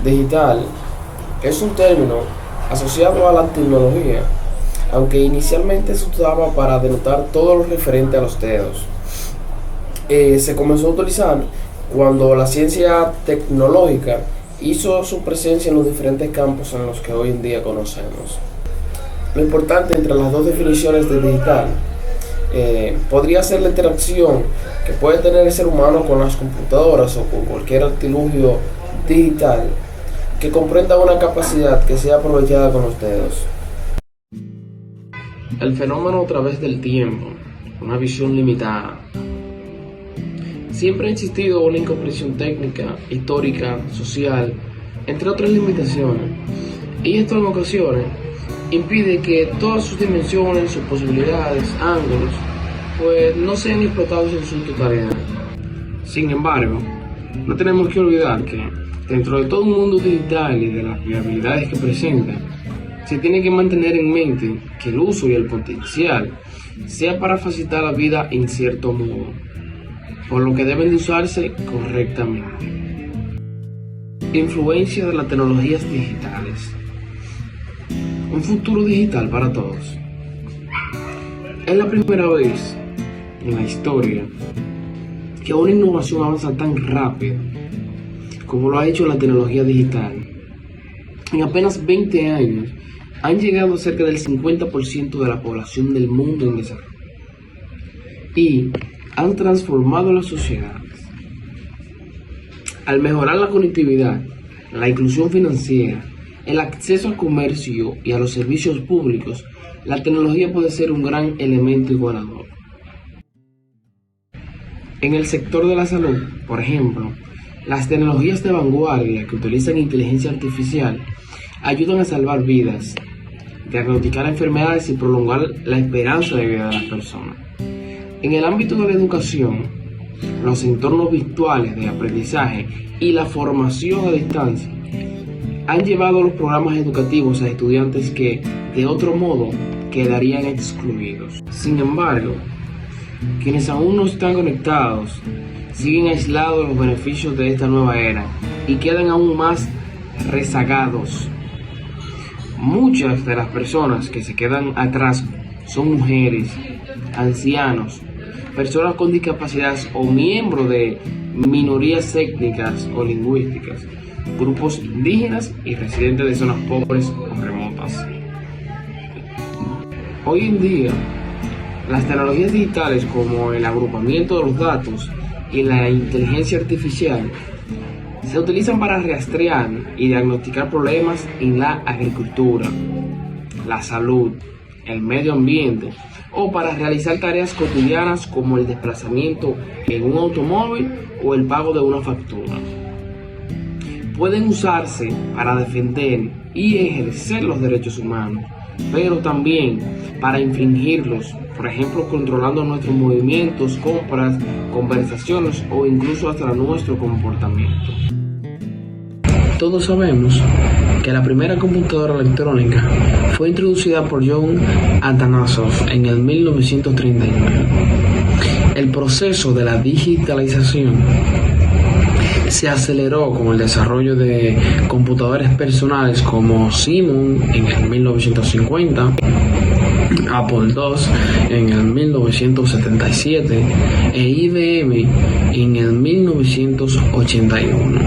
Digital es un término asociado a la tecnología, aunque inicialmente se usaba para denotar todo lo referente a los dedos. Se comenzó a utilizar cuando la ciencia tecnológica hizo su presencia en los diferentes campos en los que hoy en día conocemos. Lo importante entre las dos definiciones de digital podría ser la interacción que puede tener el ser humano con las computadoras o con cualquier artilugio digital que comprenda una capacidad que sea aprovechada con los dedos. El fenómeno a través del tiempo, una visión limitada. Siempre ha existido una incomprensión técnica, histórica, social, entre otras limitaciones, y esto en ocasiones impide que todas sus dimensiones, sus posibilidades, ángulos, pues no sean explotados en su totalidad. Sin embargo, no tenemos que olvidar que dentro de todo un mundo digital y de las viabilidades que presenta, se tiene que mantener en mente que el uso y el potencial sea para facilitar la vida en cierto modo, por lo que deben de usarse correctamente. Influencia de las tecnologías digitales. Un futuro digital para todos. Es la primera vez en la historia que una innovación avanza tan rápido como lo ha hecho la tecnología digital. En apenas 20 años han llegado a cerca del 50% de la población del mundo en desarrollo y han transformado las sociedades. Al mejorar la conectividad, la inclusión financiera, el acceso al comercio y a los servicios públicos, la tecnología puede ser un gran elemento igualador. En el sector de la salud, por ejemplo, las tecnologías de vanguardia que utilizan inteligencia artificial ayudan a salvar vidas, diagnosticar enfermedades y prolongar la esperanza de vida de las personas. En el ámbito de la educación, los entornos virtuales de aprendizaje y la formación a distancia han llevado los programas educativos a estudiantes que, de otro modo, quedarían excluidos. Sin embargo, quienes aún no están conectados siguen aislados de los beneficios de esta nueva era y quedan aún más rezagados. Muchas de las personas que se quedan atrás son mujeres, ancianos, personas con discapacidades o miembros de minorías étnicas o lingüísticas, grupos indígenas y residentes de zonas pobres o remotas. Hoy en día, las tecnologías digitales como el agrupamiento de los datos y la inteligencia artificial se utilizan para rastrear y diagnosticar problemas en la agricultura, la salud, el medio ambiente o para realizar tareas cotidianas como el desplazamiento en un automóvil o el pago de una factura. Pueden usarse para defender y ejercer los derechos humanos, pero también para infringirlos, por ejemplo controlando nuestros movimientos, compras, conversaciones o incluso hasta nuestro comportamiento. Todos sabemos que la primera computadora electrónica fue introducida por John Atanasoff en el 1939. El proceso de la digitalización se aceleró con el desarrollo de computadores personales como Siemens en el 1950, Apple II en el 1977 e IBM en el 1981.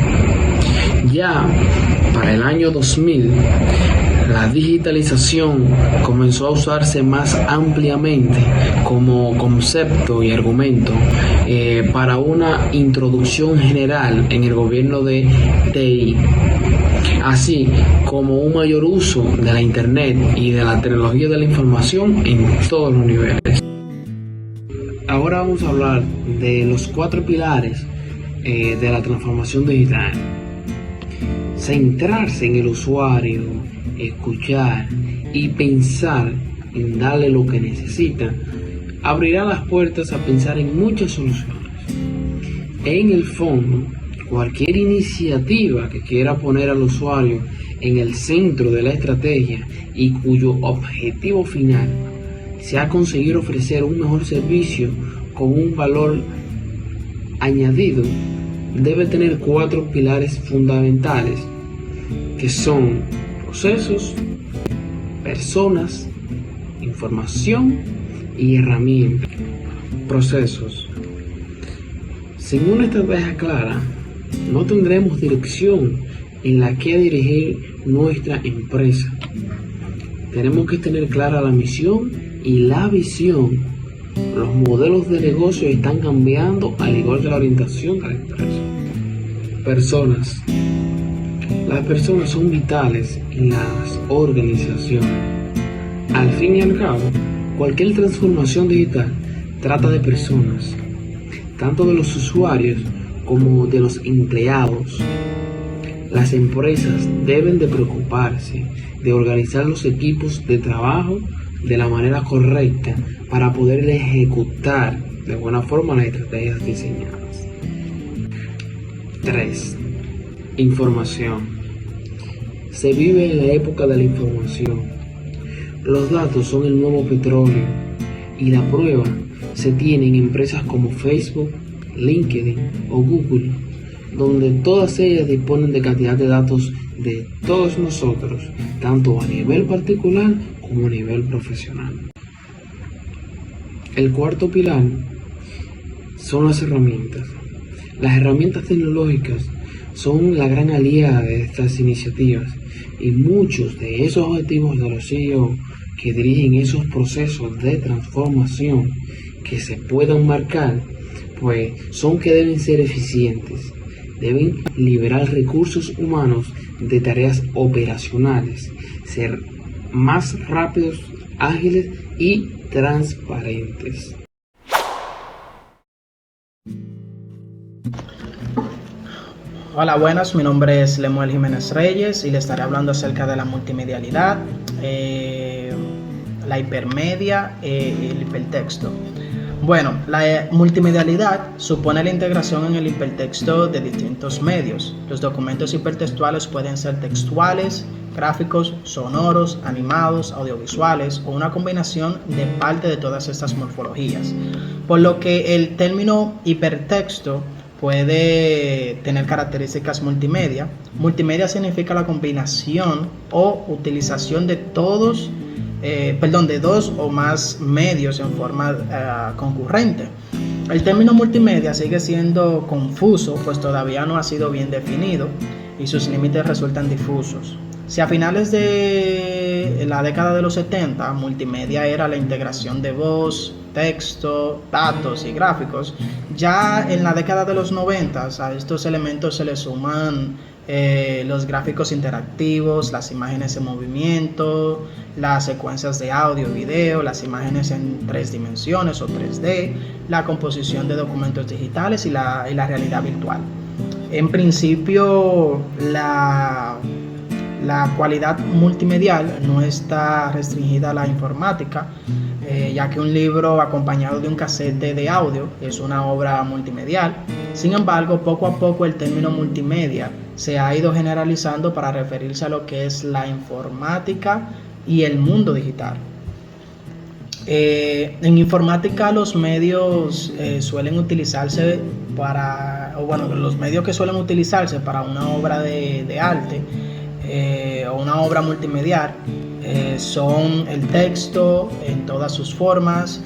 Ya para el año 2000, la digitalización comenzó a usarse más ampliamente como concepto y argumento para una introducción general en el gobierno de TI, así como un mayor uso de la Internet y de la tecnología de la información en todos los niveles. Ahora vamos a hablar de los 4 pilares de la transformación digital. Centrarse en el usuario, escuchar y pensar en darle lo que necesita, abrirá las puertas a pensar en muchas soluciones. En el fondo, cualquier iniciativa que quiera poner al usuario en el centro de la estrategia y cuyo objetivo final sea conseguir ofrecer un mejor servicio con un valor añadido, debe tener 4 pilares fundamentales que son procesos, personas, información y herramientas. Procesos. Sin una estrategia clara, no tendremos dirección en la que dirigir nuestra empresa. Tenemos que tener clara la misión y la visión. Los modelos de negocio están cambiando al igual que la orientación de la empresa. Personas. Las personas son vitales en las organizaciones. Al fin y al cabo, cualquier transformación digital trata de personas, tanto de los usuarios como de los empleados. Las empresas deben de preocuparse de organizar los equipos de trabajo de la manera correcta para poder ejecutar de buena forma las estrategias diseñadas. 3. Información. Se vive en la época de la información. Los datos son el nuevo petróleo y la prueba se tiene en empresas como Facebook, LinkedIn o Google, donde todas ellas disponen de cantidad de datos de todos nosotros, tanto a nivel particular como a nivel profesional. El cuarto pilar son las herramientas. Las herramientas tecnológicas son la gran aliada de estas iniciativas y muchos de esos objetivos de los CEO que dirigen esos procesos de transformación que se puedan marcar, pues son que deben ser eficientes, deben liberar recursos humanos de tareas operacionales, ser más rápidos, ágiles y transparentes. Hola, buenas, mi nombre es Lemuel Jiménez Reyes y le estaré hablando acerca de la multimedialidad, la hipermedia y el hipertexto. Bueno, la multimedialidad supone la integración en el hipertexto de distintos medios. Los documentos hipertextuales pueden ser textuales, gráficos, sonoros, animados, audiovisuales o una combinación de parte de todas estas morfologías. Por lo que el término hipertexto puede tener características multimedia. Multimedia significa la combinación o utilización de de dos o más medios en forma concurrente. El término multimedia sigue siendo confuso, pues todavía no ha sido bien definido y sus límites resultan difusos. Si a finales de la década de los 70, multimedia era la integración de voz, texto, datos y gráficos, ya en la década de los 90 a estos elementos se le suman los gráficos interactivos, las imágenes en movimiento, las secuencias de audio y video, las imágenes en 3 dimensiones o 3D, la composición de documentos digitales y la realidad virtual. En principio, la cualidad multimedial no está restringida a la informática, ya que un libro acompañado de un casete de audio es una obra multimedial. Sin embargo, poco a poco el término multimedia se ha ido generalizando para referirse a lo que es la informática y el mundo digital. En informática los medios suelen utilizarse los medios que suelen utilizarse para una obra de arte o una obra multimedial son el texto en todas sus formas,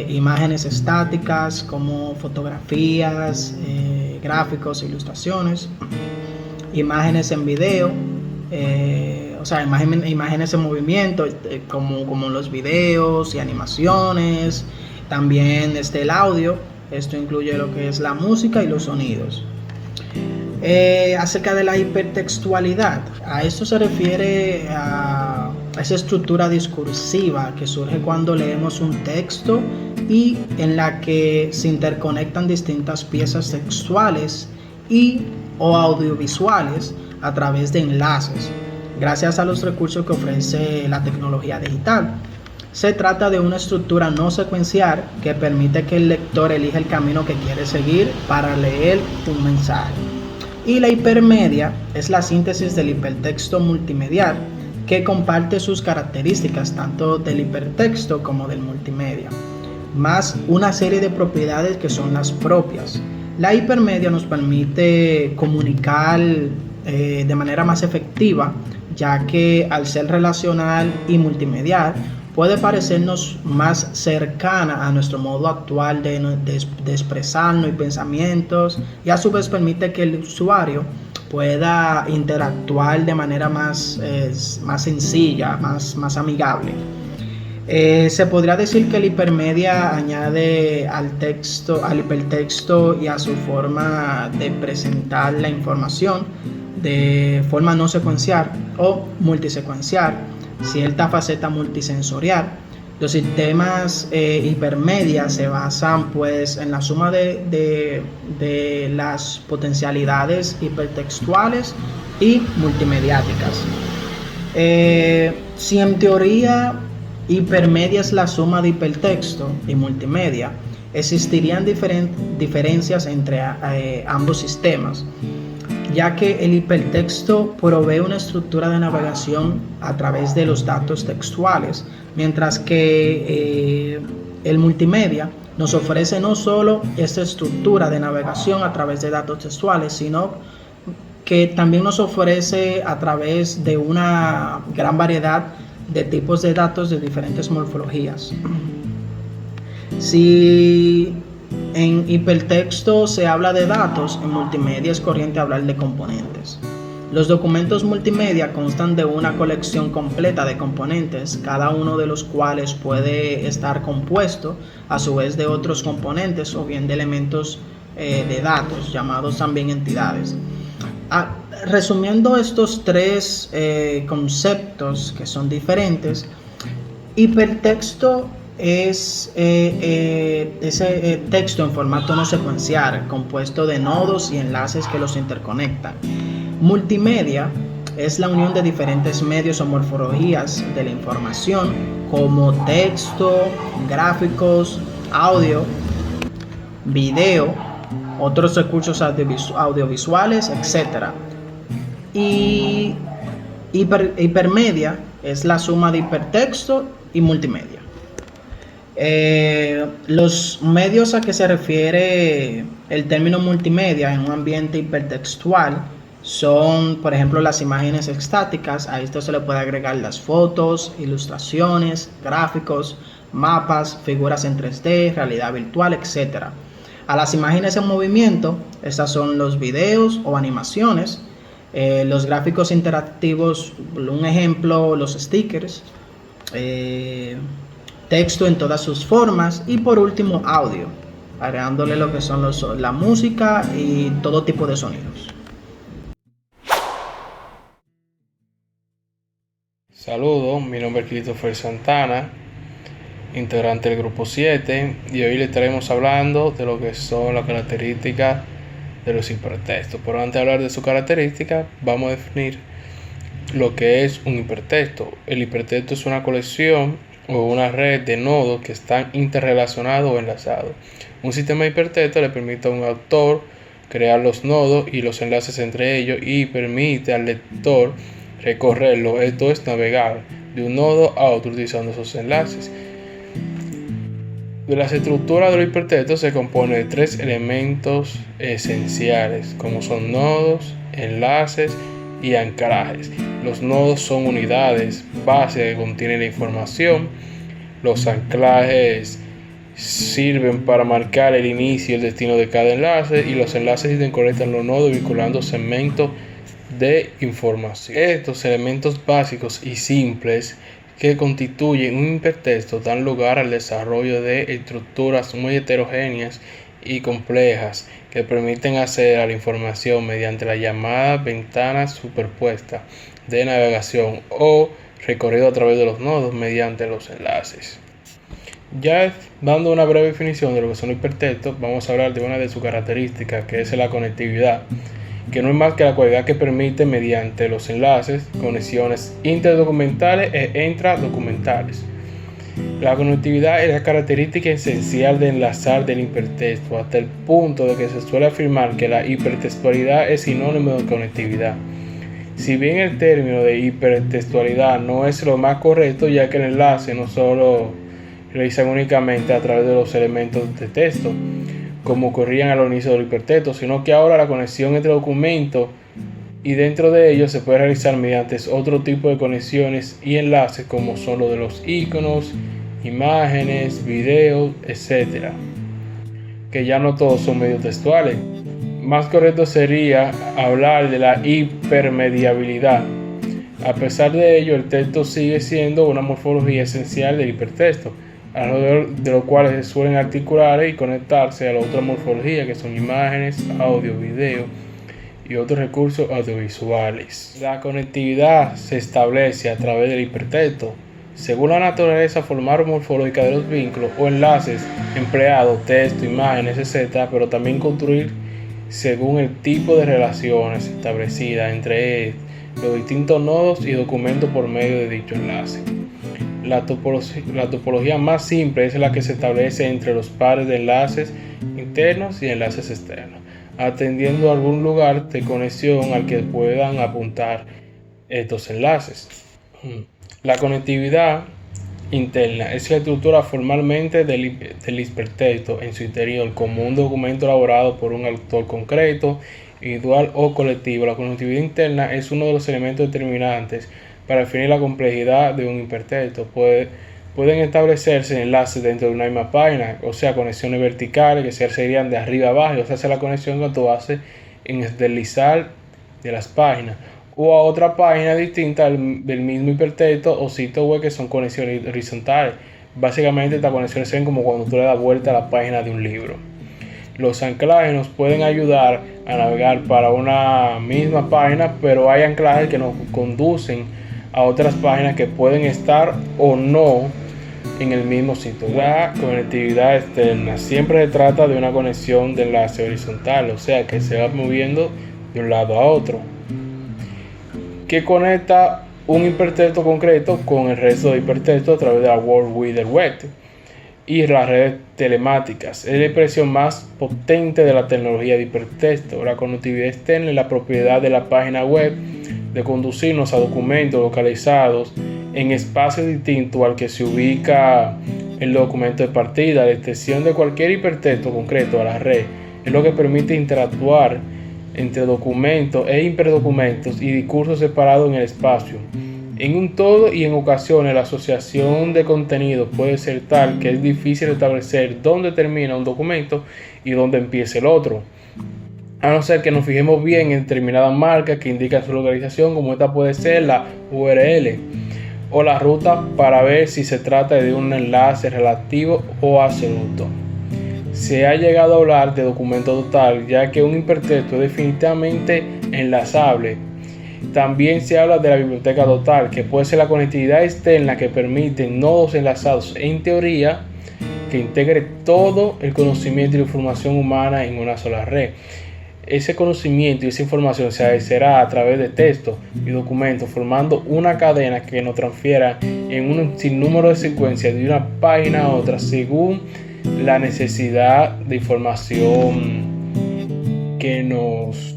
imágenes estáticas como fotografías, gráficos, ilustraciones, imágenes en video, imágenes en movimiento como los videos y animaciones. También el audio, esto incluye lo que es la música y los sonidos. Acerca de la hipertextualidad, a esto se refiere a esa estructura discursiva que surge cuando leemos un texto y en la que se interconectan distintas piezas textuales o audiovisuales a través de enlaces, gracias a los recursos que ofrece la tecnología digital. Se trata de una estructura no secuencial que permite que el lector elija el camino que quiere seguir para leer un mensaje. Y la hipermedia es la síntesis del hipertexto multimedial que comparte sus características tanto del hipertexto como del multimedia, más una serie de propiedades que son las propias. La hipermedia nos permite comunicar de manera más efectiva, ya que al ser relacional y multimedial puede parecernos más cercana a nuestro modo actual de expresarnos y pensamientos, y a su vez permite que el usuario pueda interactuar de manera más sencilla, más amigable. Se podría decir que el hipermedia añade al hipertexto y a su forma de presentar la información de forma no secuencial o multisecuencial cierta faceta multisensorial. Los sistemas hipermedia se basan pues en la suma de las potencialidades hipertextuales y multimediáticas. Si en teoría hipermedia es la suma de hipertexto y multimedia, existirían diferencias entre ambos sistemas, ya que el hipertexto provee una estructura de navegación a través de los datos textuales, mientras que el multimedia nos ofrece no solo esta estructura de navegación a través de datos textuales, sino que también nos ofrece a través de una gran variedad de tipos de datos de diferentes morfologías. Si en hipertexto se habla de datos, en multimedia es corriente hablar de componentes. Los documentos multimedia constan de una colección completa de componentes, cada uno de los cuales puede estar compuesto a su vez de otros componentes o bien de elementos de datos, llamados también entidades. Resumiendo estos tres conceptos que son diferentes, hipertexto es ese texto en formato no secuencial, compuesto de nodos y enlaces que los interconectan. Multimedia es la unión de diferentes medios o morfologías de la información, como texto, gráficos, audio, video, otros recursos audiovisuales, etc. Y hipermedia es la suma de hipertexto y multimedia. Los medios a que se refiere el término multimedia en un ambiente hipertextual son, por ejemplo, las imágenes estáticas. A esto se le puede agregar las fotos, ilustraciones, gráficos, mapas, figuras en 3D, realidad virtual, etc. A las imágenes en movimiento, estas son los videos o animaciones, los gráficos interactivos, un ejemplo, los stickers, texto en todas sus formas, y por último audio, agregándole lo que son la música y todo tipo de sonidos. Saludos, mi nombre es Christopher Santana, integrante del grupo 7, y hoy le estaremos hablando de lo que son las características de los hipertextos. Pero antes de hablar de su característica, vamos a definir lo que es un hipertexto. El hipertexto es una colección o una red de nodos que están interrelacionados o enlazados. Un sistema de hipertexto le permite a un autor crear los nodos y los enlaces entre ellos y permite al lector recorrerlo, esto es navegar de un nodo a otro utilizando esos enlaces. De las estructuras de los hipertextos se compone de tres elementos esenciales, como son nodos, enlaces y anclajes. Los nodos son unidades base que contienen la información. Los anclajes sirven para marcar el inicio y el destino de cada enlace, y los enlaces interconectan los nodos vinculando segmentos de información. Estos elementos básicos y simples que constituyen un hipertexto dan lugar al desarrollo de estructuras muy heterogéneas y complejas que permiten acceder a la información mediante la llamada ventana superpuesta de navegación o recorrido a través de los nodos mediante los enlaces. Ya dando una breve definición de lo que son los hipertextos, vamos a hablar de una de sus características, que es la conectividad, que no es más que la cualidad que permite mediante los enlaces conexiones interdocumentales e intradocumentales. La conectividad es la característica esencial de enlazar del hipertexto, hasta el punto de que se suele afirmar que la hipertextualidad es sinónimo de conectividad. Si bien el término de hipertextualidad no es lo más correcto, ya que el enlace no solo realizan únicamente a través de los elementos de texto, como ocurrían al inicio del hipertexto, sino que ahora la conexión entre documentos y dentro de ellos se puede realizar mediante otro tipo de conexiones y enlaces como son los de los iconos, imágenes, videos, etc. Que ya no todos son medios textuales. Más correcto sería hablar de la hipermediabilidad. A pesar de ello, el texto sigue siendo una morfología esencial del hipertexto, alrededor de lo cual se suelen articular y conectarse a la otra morfología que son imágenes, audio, video y otros recursos audiovisuales. La conectividad se establece a través del hipertexto. Según la naturaleza formal o morfológica de los vínculos o enlaces empleados, texto, imágenes, etc., pero también construir según el tipo de relaciones establecidas entre los distintos nodos y documentos por medio de dicho enlace. La topología más simple es la que se establece entre los pares de enlaces internos y enlaces externos, atendiendo a algún lugar de conexión al que puedan apuntar estos enlaces. La conectividad interna es la estructura formalmente del hipertexto en su interior como un documento elaborado por un autor concreto, individual o colectivo. La conectividad interna es uno de los elementos determinantes para definir la complejidad de un hipertexto. Pueden establecerse enlaces dentro de una misma página, o sea, conexiones verticales que serían de arriba a abajo, o sea, la conexión que tú haces en el deslizar de las páginas, o a otra página distinta del mismo hipertexto o sitio web que son conexiones horizontales. Básicamente estas conexiones se ven como cuando tú le das vuelta a la página de un libro. Los anclajes nos pueden ayudar a navegar para una misma página, pero hay anclajes que nos conducen a otras páginas que pueden estar o no en el mismo sitio. La conectividad externa siempre se trata de una conexión de enlace horizontal, o sea que se va moviendo de un lado a otro, que conecta un hipertexto concreto con el resto de hipertextos a través de la World Wide Web y las redes telemáticas. Es la expresión más potente de la tecnología de hipertexto. La conectividad externa es la propiedad de la página web de conducirnos a documentos localizados en espacios distintos al que se ubica el documento de partida. La extensión de cualquier hipertexto concreto a la red es lo que permite interactuar entre documentos e hiperdocumentos y discursos separados en el espacio, en un todo, y en ocasiones la asociación de contenidos puede ser tal que es difícil establecer dónde termina un documento y dónde empieza el otro, a no ser que nos fijemos bien en determinadas marcas que indican su localización, como esta puede ser la URL o la ruta, para ver si se trata de un enlace relativo o absoluto. Se ha llegado a hablar de documento total, ya que un hipertexto es definitivamente enlazable. También se habla de la biblioteca total, que puede ser la conectividad externa que permite nodos enlazados en teoría que integre todo el conocimiento y la información humana en una sola red. Ese conocimiento y esa información se accederá a través de textos y documentos, formando una cadena que nos transfiera en un sinnúmero de secuencias de una página a otra según la necesidad de información que nos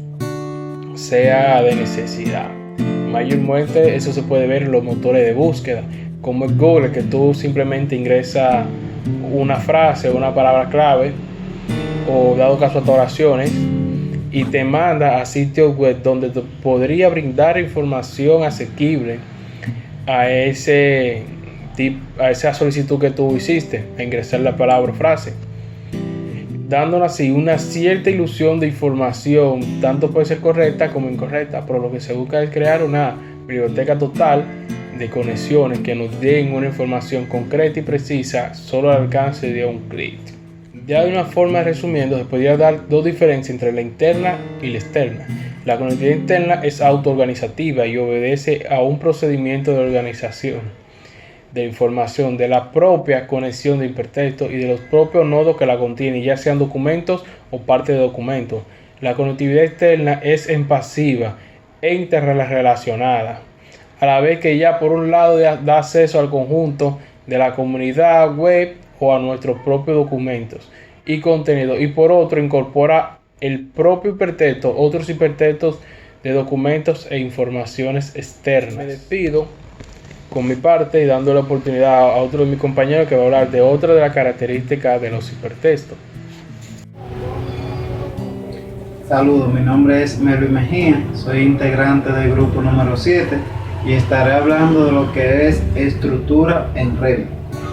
sea de necesidad. Mayormente eso se puede ver en los motores de búsqueda, como es Google, que tú simplemente ingresas una frase o una palabra clave, o dado caso a oraciones, y te manda a sitios web donde te podría brindar información asequible a esa solicitud que tú hiciste, a ingresar la palabra o frase, dándonos así una cierta ilusión de información, tanto puede ser correcta como incorrecta, pero lo que se busca es crear una biblioteca total de conexiones que nos den una información concreta y precisa solo al alcance de un clic. Ya de una forma resumiendo, se podría dar dos diferencias entre la interna y la externa. La conectividad interna es autoorganizativa y obedece a un procedimiento de organización de información de la propia conexión de hipertexto y de los propios nodos que la contienen, ya sean documentos o parte de documentos. La conectividad externa es pasiva e interrelacionada, a la vez que ya por un lado da acceso al conjunto de la comunidad web o a nuestros propios documentos y contenidos, y por otro incorpora el propio hipertexto, otros hipertextos de documentos e informaciones externas. Me despido con mi parte y dando la oportunidad a otro de mis compañeros que va a hablar de otra de las características de los hipertextos. Saludos, mi nombre es Melvin Mejía, soy integrante del grupo número 7 y estaré hablando de lo que es estructura en red.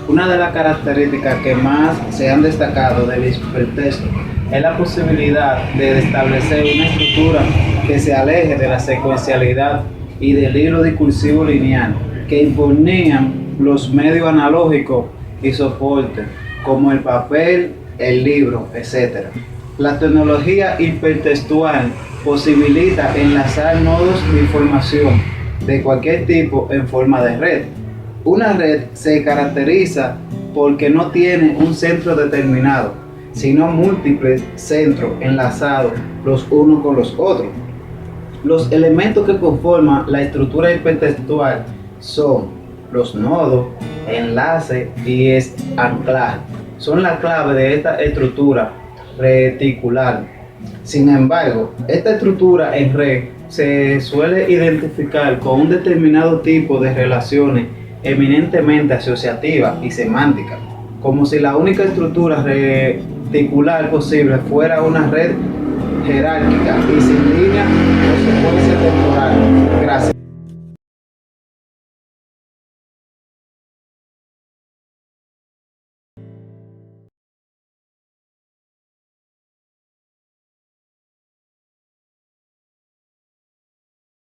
Una de las características que más se han destacado del hipertexto es la posibilidad de establecer una estructura que se aleje de la secuencialidad y del hilo discursivo lineal que imponían los medios analógicos y soportes como el papel, el libro, etc. La tecnología hipertextual posibilita enlazar nodos de información de cualquier tipo en forma de red. Una red se caracteriza porque no tiene un centro determinado, sino múltiples centros enlazados los unos con los otros. Los elementos que conforman la estructura hipertextual son los nodos, enlace y anclaje. Son la clave de esta estructura reticular. Sin embargo, esta estructura en red se suele identificar con un determinado tipo de relaciones eminentemente asociativas y semánticas, como si la única estructura reticular posible fuera una red jerárquica y sin línea o secuencia temporal. Gracias.